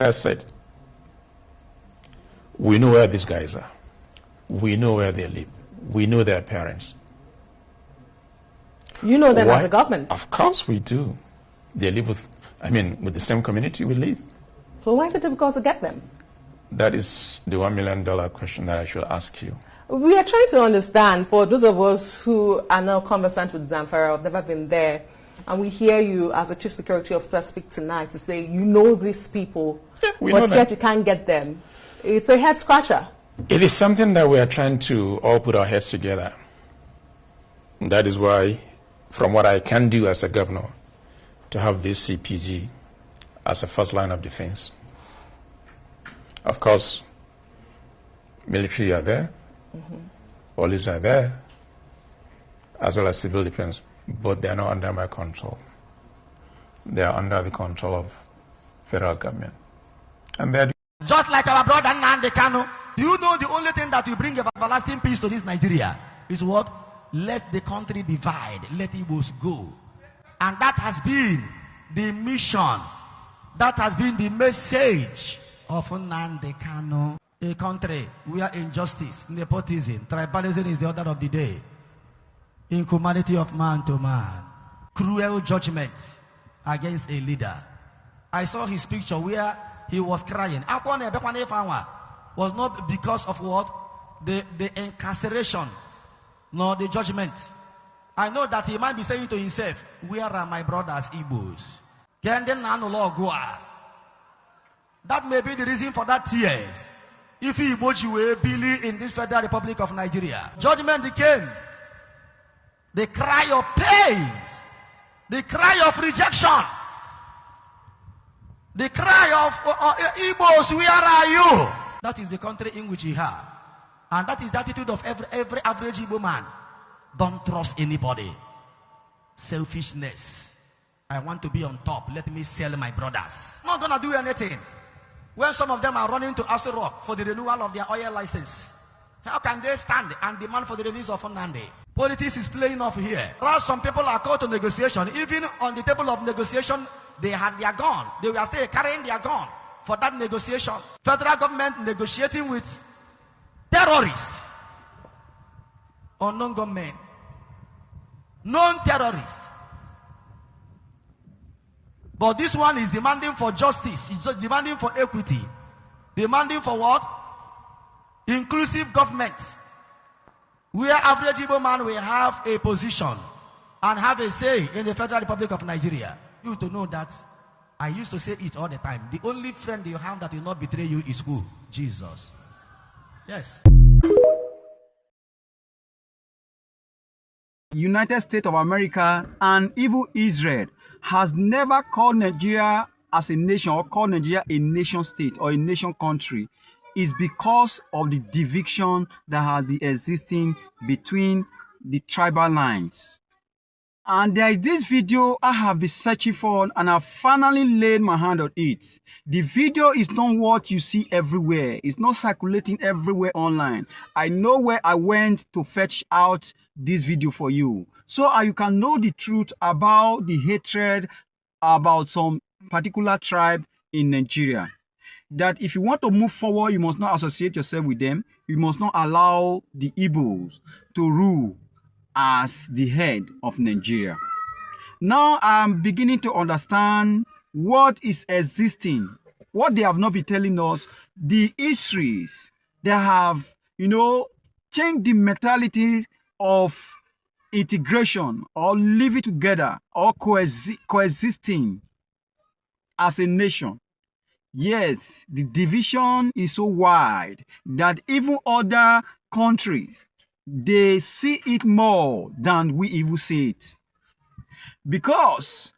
I said, we know where these guys are. We know where they live. We know their parents. You know them as a government? Of course we do. They live with the same community we live. So why is it difficult to get them? That is the $1 million question that I should ask you. We are trying to understand, for those of us who are now conversant with Zamfara, have never been there, and we hear you as a chief security officer speak tonight to say you know these people, but yet you can't get them. It's a head scratcher. It is something that we are trying to all put our heads together. That is why, from what I can do as a governor, to have this CPG as a first line of defense. Of course, military are there, police are there, as well as civil defense, but they are not under my control. They are under the control of federal government. And they are just like our brother Nnamdi Kanu. Do you know the only thing that will bring everlasting peace to this Nigeria is what? Let the country divide, let Igbos go. And that has been the mission, that has been the message of Nnamdi Kanu. A country where injustice, nepotism, tribalism is the order of the day. Inhumanity of man to man. Cruel judgment against a leader. I saw his picture where he was crying. Was not because of what? The incarceration, nor the judgment. I know that he might be saying to himself, where are my brothers Igbos? That may be the reason for that tears. If Igbo were believe in this Federal Republic of Nigeria, judgment came. The cry of pain, the cry of rejection, the cry of Igbos, where are you? That is the country in which we are. And that is the attitude of every average Igbo man. Don't trust anybody. Selfishness. I want to be on top. Let me sell my brothers. I'm not going to do anything. When some of them are running to Aso Rock for the renewal of their oil license, how can they stand and demand for the release of Nnamdi? Politics is playing off here. While some people are called to negotiation, even on the table of negotiation, they had their gun. They were still carrying their gun for that negotiation. Federal government negotiating with terrorists, unknown government, non-terrorists. But this one is demanding for justice, it's demanding for equity, demanding for what? Inclusive government, where average Igbo man will have a position and have a say in the Federal Republic of Nigeria. You to know that I used to say it all the time. The only friend you have that will not betray you is who? Jesus. Yes. United States of America and even Israel has never called Nigeria as a nation or called Nigeria a nation state or a nation country. Is because of the division that has been existing between the tribal lines. And there is this video I have been searching for and I finally laid my hand on it. The video is not what you see everywhere. It's not circulating everywhere online. I know where I went to fetch out this video for you. So you can know the truth about the hatred about some particular tribe in Nigeria. That if you want to move forward, you must not associate yourself with them. You must not allow the Igbos to rule as the head of Nigeria. Now I'm beginning to understand what is existing, what they have not been telling us, the histories that have, changed the mentality of integration or living together or coexisting as a nation. Yes, the division is so wide that even other countries, they see it more than we even see it. Because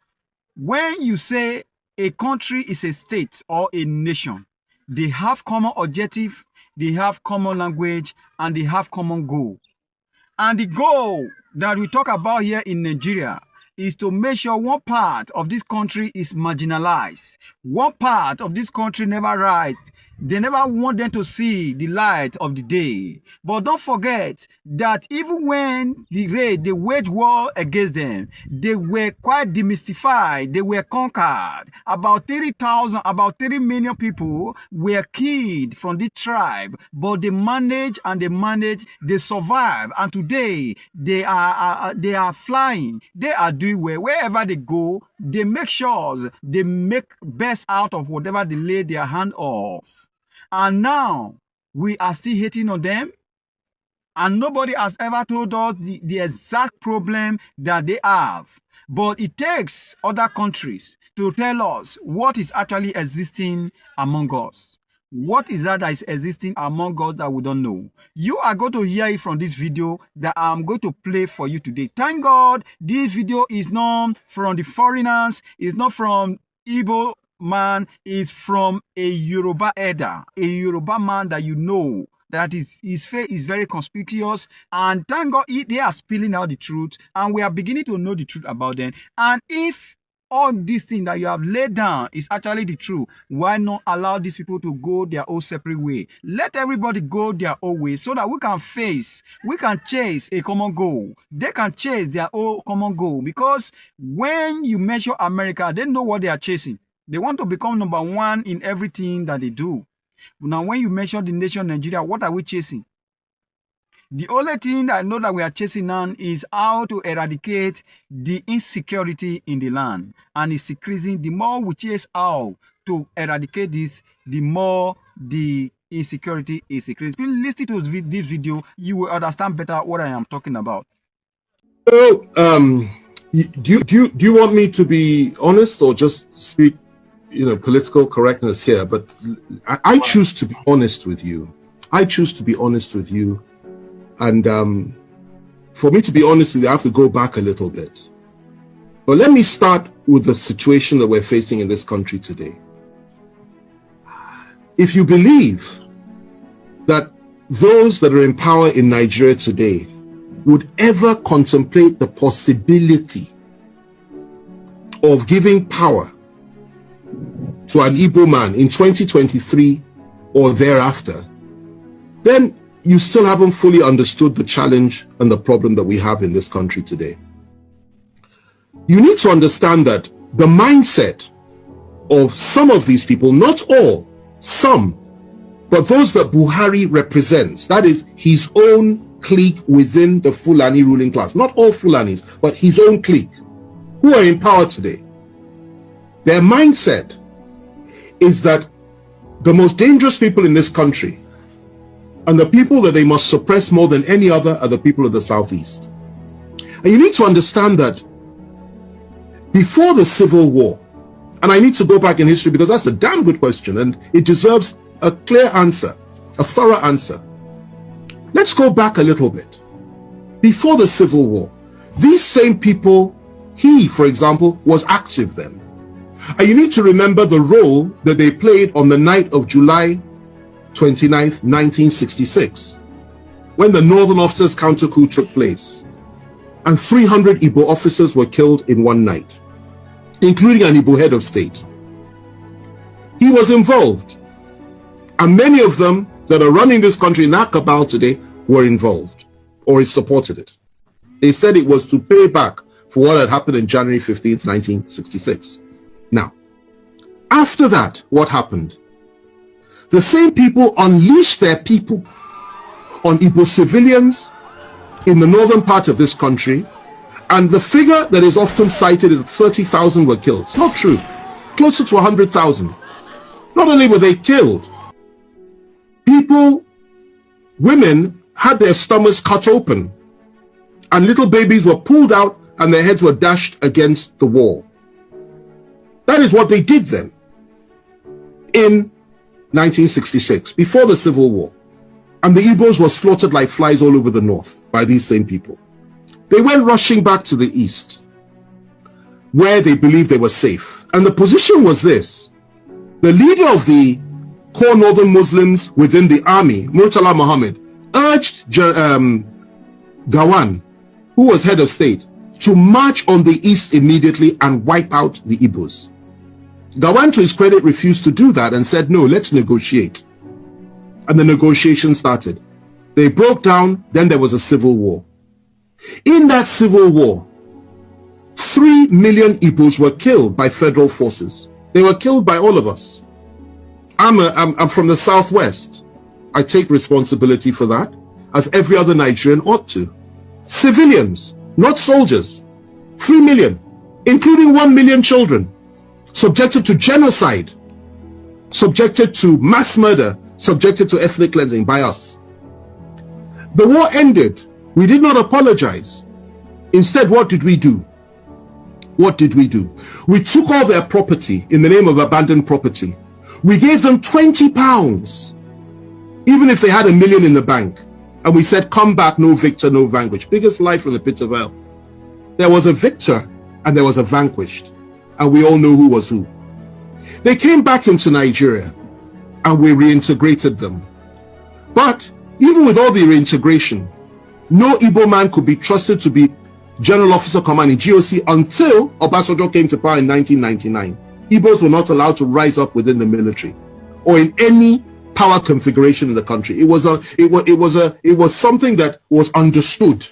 when you say a country is a state or a nation, they have common objective, they have common language, and they have common goal. And the goal that we talk about here in Nigeria is to make sure one part of this country is marginalized. One part of this country never They never want them to see the light of the day. But don't forget that even when they wage war against them, they were quite demystified. They were conquered. About 30 million people were killed from this tribe, but they managed, they survived. And today they are flying. They are doing well. Wherever they go, they make sure they make best out of whatever they lay their hand off. And now we are still hating on them, and nobody has ever told us the exact problem that they have. But it takes other countries to tell us what is actually existing among us. What is that is existing among us that we don't know? You are going to hear it from this video that I'm going to play for you today. Thank God this video is not from the foreigners, it's not from Igbo man, is from a Yoruba elder, a Yoruba man that you know, that his face is very conspicuous, and thank God they are spilling out the truth, and we are beginning to know the truth about them. And if all these things that you have laid down is actually the truth, why not allow these people to go their own separate way? Let everybody go their own way so that we can chase a common goal. They can chase their own common goal, because when you measure America, they know what they are chasing. They want to become number one in everything that they do. Now, when you measure the nation Nigeria, what are we chasing? The only thing I know that we are chasing now is how to eradicate the insecurity in the land. And it's increasing. The more we chase how to eradicate this, the more the insecurity is increasing. Please listen to this video. You will understand better what I am talking about. So, do you want me to be honest or just speak, political correctness here? But I choose to be honest with you. I choose to be honest with you. And for me to be honest with you, I have to go back a little bit. But let me start with the situation that we're facing in this country today. If you believe that those that are in power in Nigeria today would ever contemplate the possibility of giving power to an Igbo man in 2023 or thereafter, then you still haven't fully understood the challenge and the problem that we have in this country today. You need to understand that the mindset of some of these people, not all, some, but those that Buhari represents, that is his own clique within the Fulani ruling class, not all Fulanis, but his own clique, who are in power today. Their mindset is that the most dangerous people in this country and the people that they must suppress more than any other are the people of the Southeast. And you need to understand that before the Civil War, and I need to go back in history because that's a damn good question and it deserves a clear answer, a thorough answer. Let's go back a little bit. Before the Civil War, these same people, he, for example, was active then. And you need to remember the role that they played on the night of July 29th, 1966, when the Northern Officers counter coup took place. And 300 Igbo officers were killed in one night, including an Igbo head of state. He was involved. And many of them that are running this country in that cabal today were involved or supported it. They said it was to pay back for what had happened in January 15th, 1966. Now, after that, what happened? The same people unleashed their people on Igbo civilians in the northern part of this country, and the figure that is often cited is 30,000 were killed. It's not true. Closer to 100,000. Not only were they killed, people, women had their stomachs cut open, and little babies were pulled out and their heads were dashed against the wall. That is what they did then in 1966, before the Civil War. And the Igbos were slaughtered like flies all over the north by these same people. They went rushing back to the east, where they believed they were safe. And the position was this: the leader of the core northern Muslims within the army, Murtala Muhammad, urged Gawan, who was head of state, to march on the east immediately and wipe out the Igbos. Gawan, to his credit, refused to do that and said, no, let's negotiate. and the negotiations started. They broke down, then there was a civil war. In that civil war, 3 million Igbos were killed by federal forces. They were killed by all of us. I'm from the Southwest. I take responsibility for that, as every other Nigerian ought to. Civilians, not soldiers. 3 million, including 1 million children, subjected to genocide, subjected to mass murder, subjected to ethnic cleansing by us. The war ended. We did not apologize. Instead, what did we do? What did we do? We took all their property in the name of abandoned property. We gave them £20, even if they had $1 million in the bank. And we said, come back, no victor, no vanquished. Biggest lie from the pit of hell. There was a victor and there was a vanquished. And we all know who was who. They came back into Nigeria and we reintegrated them. But even with all the reintegration, no Igbo man could be trusted to be General Officer Commanding GOC until Obasanjo came to power in 1999. Igbos were not allowed to rise up within the military or in any power configuration in the country. It was something that was understood,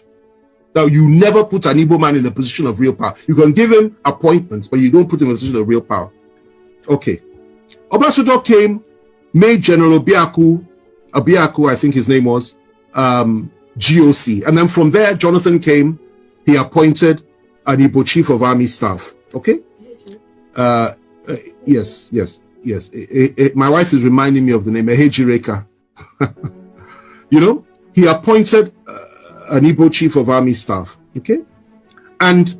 that you never put an Igbo man in the position of real power. You can give him appointments, but you don't put him in a position of real power. Okay. Obasanjo came, made General Abiaku, I think his name was, GOC. And then from there, Jonathan came, he appointed an Igbo Chief of Army Staff. Okay? Yes. My wife is reminding me of the name, Ehejireka. You know, he appointed an Igbo Chief of Army Staff. Okay? And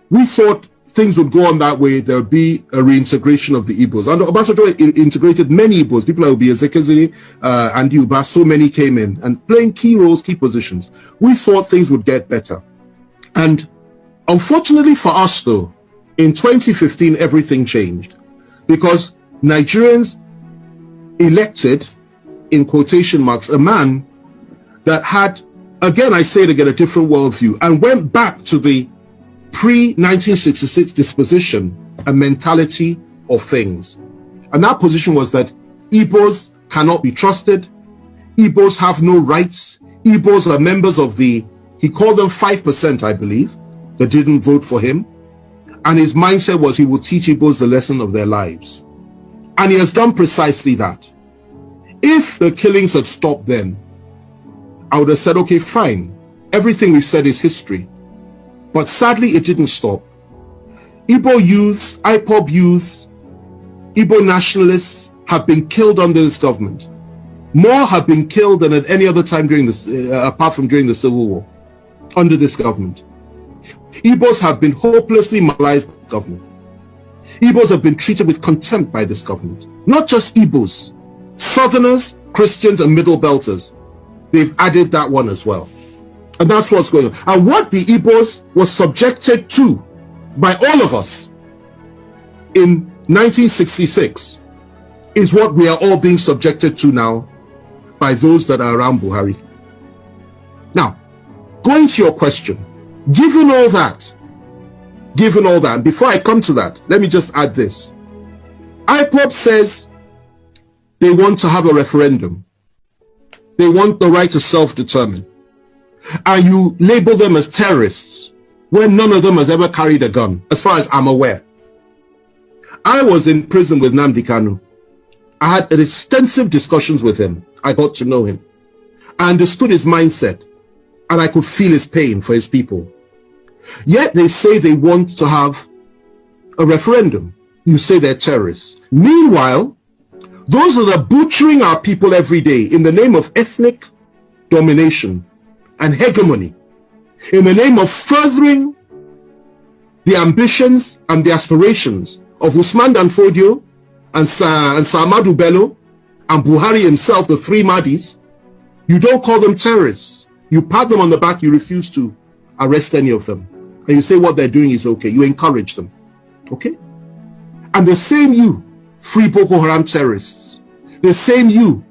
we thought things would go on that way. There would be a reintegration of the Igbos. And Obasanjo integrated many Igbos. People like Obi and Uba, so many came in and playing key roles, key positions. We thought things would get better. And unfortunately for us, though, in 2015, everything changed because Nigerians elected, in quotation marks, a man that had, again, I say it again, a different worldview and went back to the pre-1966 disposition and mentality of things. And that position was that Igbos cannot be trusted. Igbos have no rights. Igbos are members of the, he called them 5%, I believe, that didn't vote for him. And his mindset was he would teach Igbos the lesson of their lives. And he has done precisely that. If the killings had stopped then, I would have said, okay, fine. Everything we said is history. But sadly, it didn't stop. Igbo youths, IPOB youths, Igbo nationalists have been killed under this government. More have been killed than at any other time during this, apart from during the Civil War, under this government. Igbos have been hopelessly marginalized by the government. Igbos have been treated with contempt by this government. Not just Igbos, Southerners, Christians, and Middle Belters. They've added that one as well. And that's what's going on. And what the Igbos was subjected to by all of us in 1966 is what we are all being subjected to now by those that are around Buhari. Now, going to your question, given all that, and before I come to that, let me just add this. IPOB says they want to have a referendum. They want the right to self-determine. And you label them as terrorists when none of them has ever carried a gun, as far as I'm aware. I was in prison with Nnamdi Kanu. I had extensive discussions with him. I got to know him. I understood his mindset, and I could feel his pain for his people. Yet they say they want to have a referendum. You say they're terrorists. Meanwhile, those that are butchering our people every day in the name of ethnic domination and hegemony, in the name of furthering the ambitions and the aspirations of Usman Dan Fodio and Salmadu Bello and Buhari himself, the three Mahdis, you don't call them terrorists. You pat them on the back, you refuse to arrest any of them. And you say what they're doing is okay. You encourage them. Okay? And the same you, free Boko Haram terrorists, the same you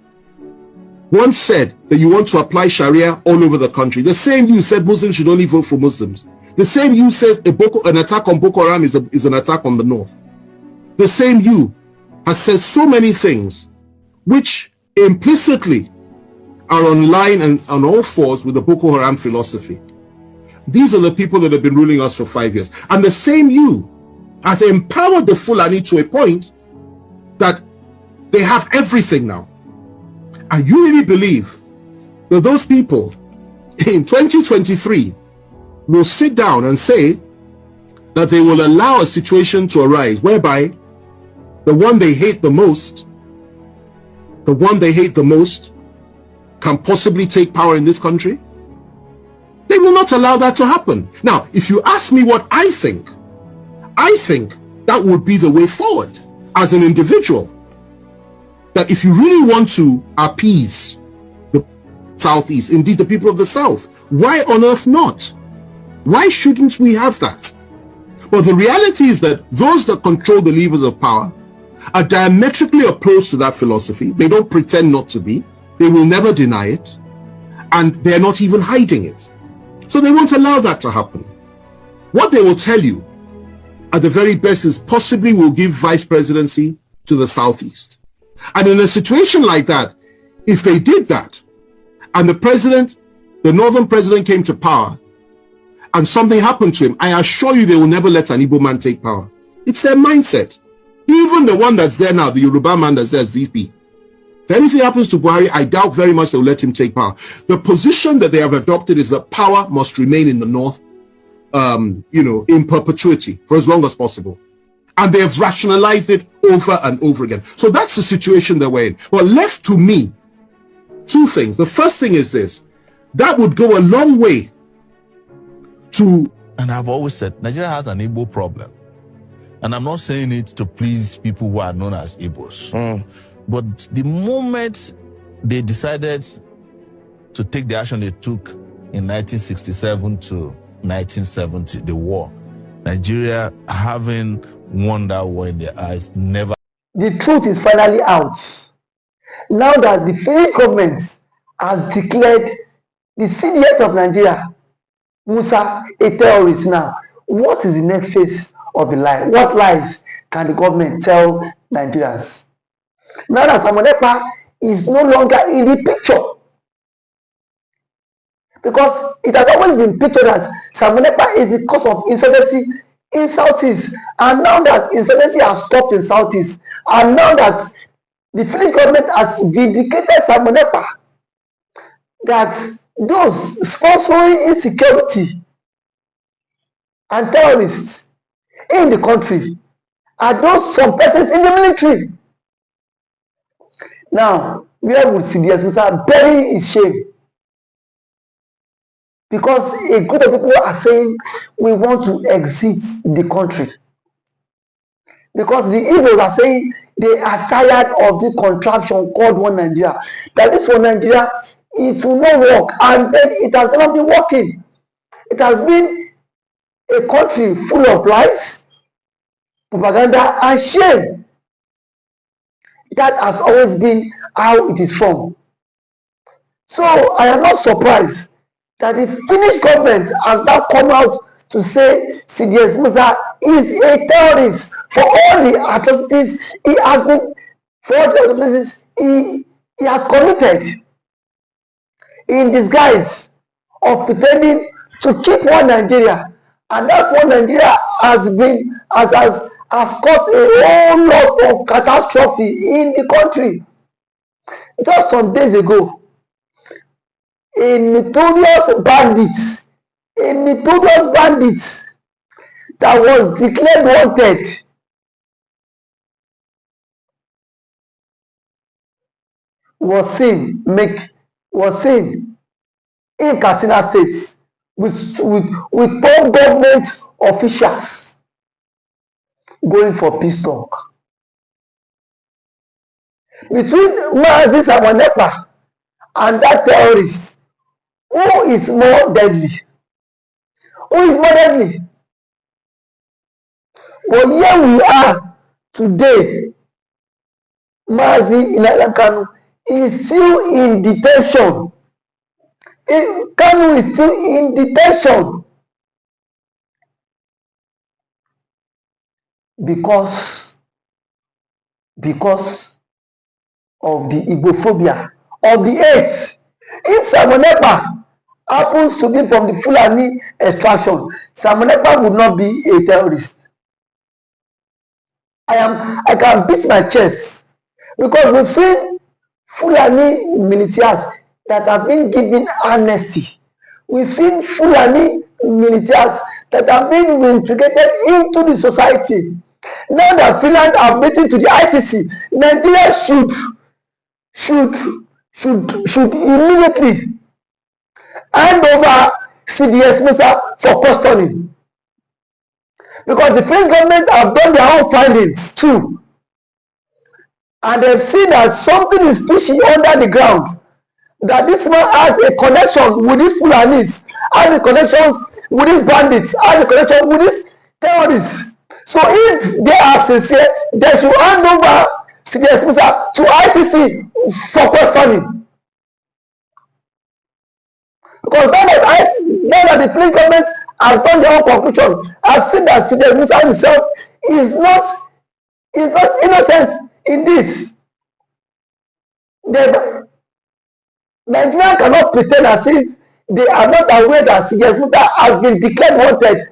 once said that you want to apply Sharia all over the country. The same you said Muslims should only vote for Muslims. The same you says an attack on Boko Haram is an attack on the North. The same you has said so many things which implicitly are online and on all fours with the Boko Haram philosophy. These are the people that have been ruling us for 5 years. And the same you has empowered the Fulani to a point that they have everything now. And you really believe that those people in 2023 will sit down and say that they will allow a situation to arise whereby the one they hate the most can possibly take power in this country? They will not allow that to happen. Now, if you ask me what I think that would be the way forward as an individual. That if you really want to appease the Southeast, indeed the people of the South, why on earth not? Why shouldn't we have that? But the reality is that those that control the levers of power are diametrically opposed to that philosophy. They don't pretend not to be. They will never deny it. And they're not even hiding it. So they won't allow that to happen. What they will tell you at the very best is possibly will give vice presidency to the Southeast. And in a situation like that, if they did that, and the northern president came to power, and something happened to him, I assure you they will never let an Igbo man take power. It's their mindset. Even the one that's there now, the Yoruba man that's there as VP. If anything happens to Buhari, I doubt very much they'll let him take power. The position that they have adopted is that power must remain in the north, in perpetuity for as long as possible. And they have rationalized it over and over again. So that's the situation that we're in. Well, left to me, two things. The first thing is this. That would go a long way to... And I've always said, Nigeria has an Igbo problem. And I'm not saying it to please people who are known as Igbos. But the moment they decided to take the action they took in 1967 to 1970, the war, Nigeria having won that war in their eyes, never. The truth is finally out. Now that the Finnish government has declared the CDS of Nigeria, Musa, a terrorist now, what is the next phase of the lie? What lies can the government tell Nigerians? Now that Samonepa is no longer in the picture, because it has always been pictured that Samonepa is the cause of insurgency in Southeast, and now that insurgency has stopped in Southeast, and now that the Finnish government has vindicated Samonepa, that those sponsoring insecurity and terrorists in the country are those some persons in the military. Now, where would CDS Musa bury his shame? Because a group of people are saying we want to exit the country. Because the Igbos are saying they are tired of the contraption called One Nigeria. That this One Nigeria, it will not work. And then it has never been working. It has been a country full of lies, propaganda, and shame. That has always been how it is formed. So I am not surprised that the Finnish government has now come out to say CDS Musa is a terrorist for all the atrocities he has been, for all the atrocities he has committed in disguise of pretending to keep one Nigeria. And that one Nigeria has caused a whole lot of catastrophe in the country. Just some days ago, a notorious bandit that was declared wanted was seen in Katsina State with top government officials going for peace talk. Between Mazi Samonepa and that terrorist, who is more deadly? But here we are today. Mazi Kanu is still in detention. Kanu is still in detention because of the Igbophobia, of the hate. If Samonepa happens to be from the Fulani extraction, Samonepa would not be a terrorist. I can beat my chest because we've seen Fulani militias that have been given amnesty. We've seen Fulani militias that have been integrated into the society. Now that Finland are waiting to the ICC, Nigeria should immediately hand over CDS Musa for custody. Because the French government have done their own findings too. And they've seen that something is pushing under the ground. That this man has a connection with these Fulanis, has a connection with these bandits, has a connection with these terrorists. So if they are sincere, they should hand over CDS Musa to ICC for questioning. Because now that the French government has done their own conclusion, I've seen that CDS Musa himself is not innocent in this. Nigeria cannot pretend as if they are not aware that CDS Musa has been declared wanted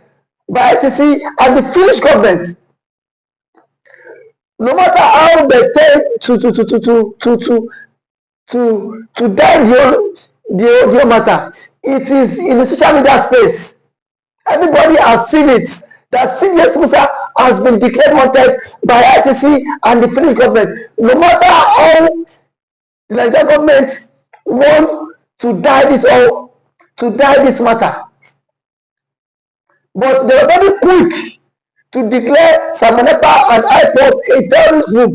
by ICC and the Finnish government. No matter how they tend to die the matter, it is in the social media space. Everybody has seen it that CDS Musa has been declared wanted by ICC and the Finnish government. No matter how the Nigerian government want to die this matter, but they are very quick to declare Samonepa and IPOB a terrorist group.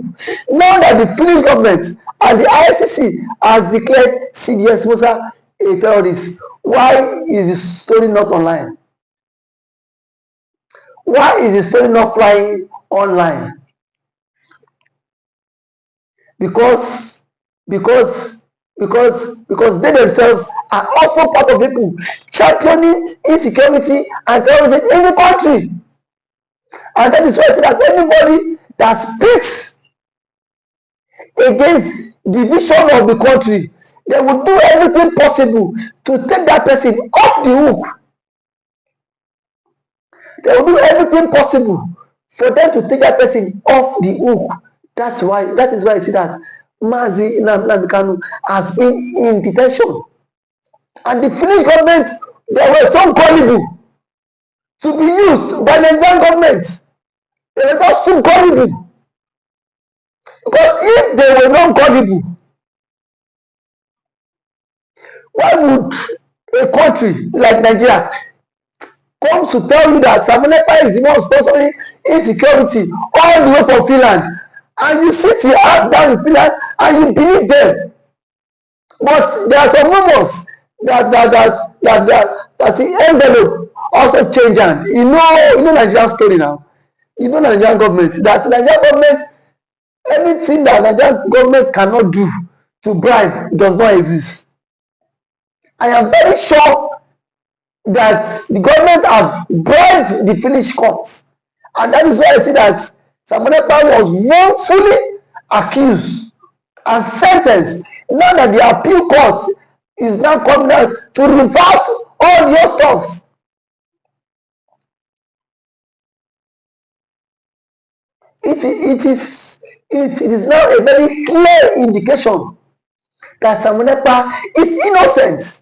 Now that the Finnish government and the ICC has declared CDS Musa a terrorist, why is the story not online? Why is the story not flying online? Because they themselves are also part of people championing insecurity and terrorism in the country. And that is why I say that anybody that speaks against the vision of the country, they will do everything possible to take that person off the hook. They will do everything possible for them to take that person off the hook. That is why I see that Mazi Nnamdi Kanu has been in detention. And the Finnish government, they were so gullible to be used by the Nigerian government. They were just too gullible. Because if they were not gullible, why would a country like Nigeria come to tell you that Samonepa is the one sponsoring insecurity all the way from Finland, and you sit your ass down in Finland and you believe them? But there are some rumors that the envelope also changed hand. You know Nigerian story now. You know Nigerian government. That Nigerian government, anything that Nigerian government cannot do to bribe does not exist. I am very sure that the government have bribed the Finnish courts, and that is why I see that Samonepa was wrongfully accused and sentenced. Now that the appeal court is now coming out to reverse all your stuffs. It is now a very clear indication that Samonepa is innocent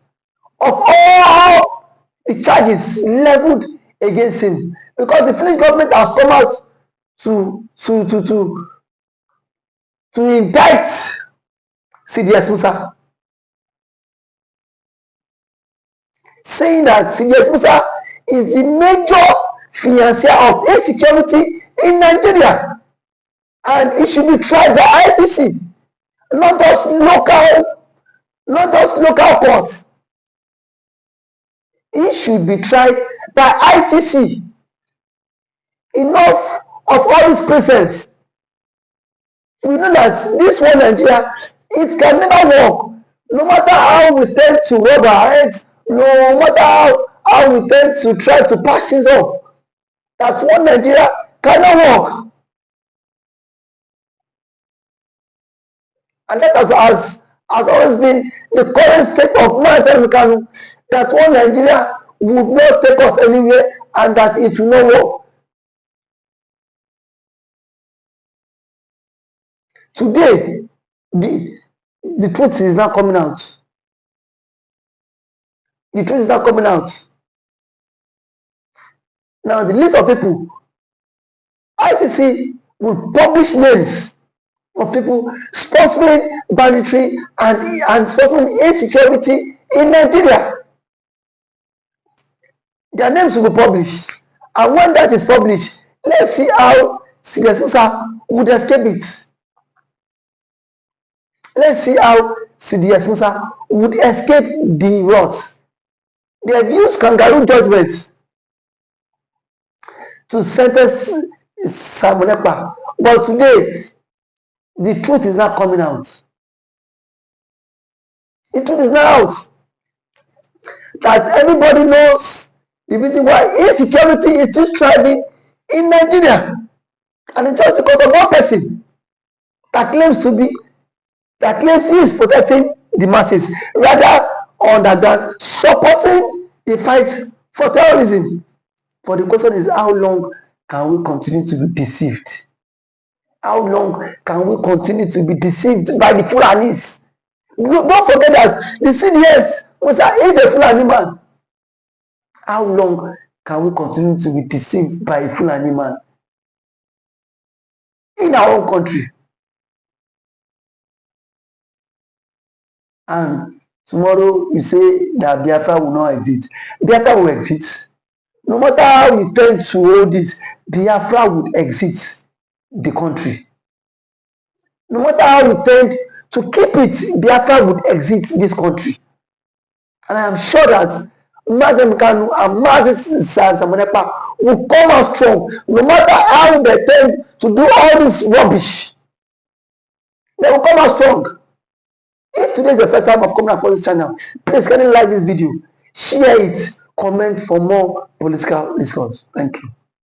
of all the charges leveled against him, because the Finnish government has come out to indict CDS Musa, saying that CDS Musa is the major financier of insecurity in Nigeria, and it should be tried by ICC, not just local courts. It should be tried by ICC. Enough of all these presents. We know that this one Nigeria, it can never work. No matter how we tend to rub our heads, no matter how we tend to try to patch things up, that one Nigeria cannot work. And that has always been the current state of mind, that one Nigeria would not take us anywhere and that it will not work. Today, the truth is not coming out. The truth is not coming out. Now, the list of people, ICC will publish names of people sponsoring banditry and sponsoring insecurity in Nigeria. Their names will be published. And when that is published, let's see how CDS would escape it. Let's see how CDS would escape the wrath. They have used kangaroo judgments to sentence Simon Ekpa. But today, the truth is not coming out. The truth is not out. That everybody knows the reason why insecurity is still thriving in Nigeria. And it's just because of one person that claims he is protecting the masses, rather underground, supporting the fight for terrorism. But the question is, how long can we continue to be deceived? How long can we continue to be deceived by the Fulanis? Don't forget that the CDS is a Fulani man. How long can we continue to be deceived by a Fulani man in our own country? And tomorrow you say that Biafra will not exist. Biafra will exist. No matter how we tend to hold it, Biafra would exist the country. No matter how we tend to keep it, Biafra would exist this country. And I am sure that Mazen Kanu and Mazen Samonepa will come out strong, no matter how they tend to do all this rubbish. They will come out strong. If today is the first time of coming across this channel, please can you like this video, share it, comment for more political discourse. Thank you.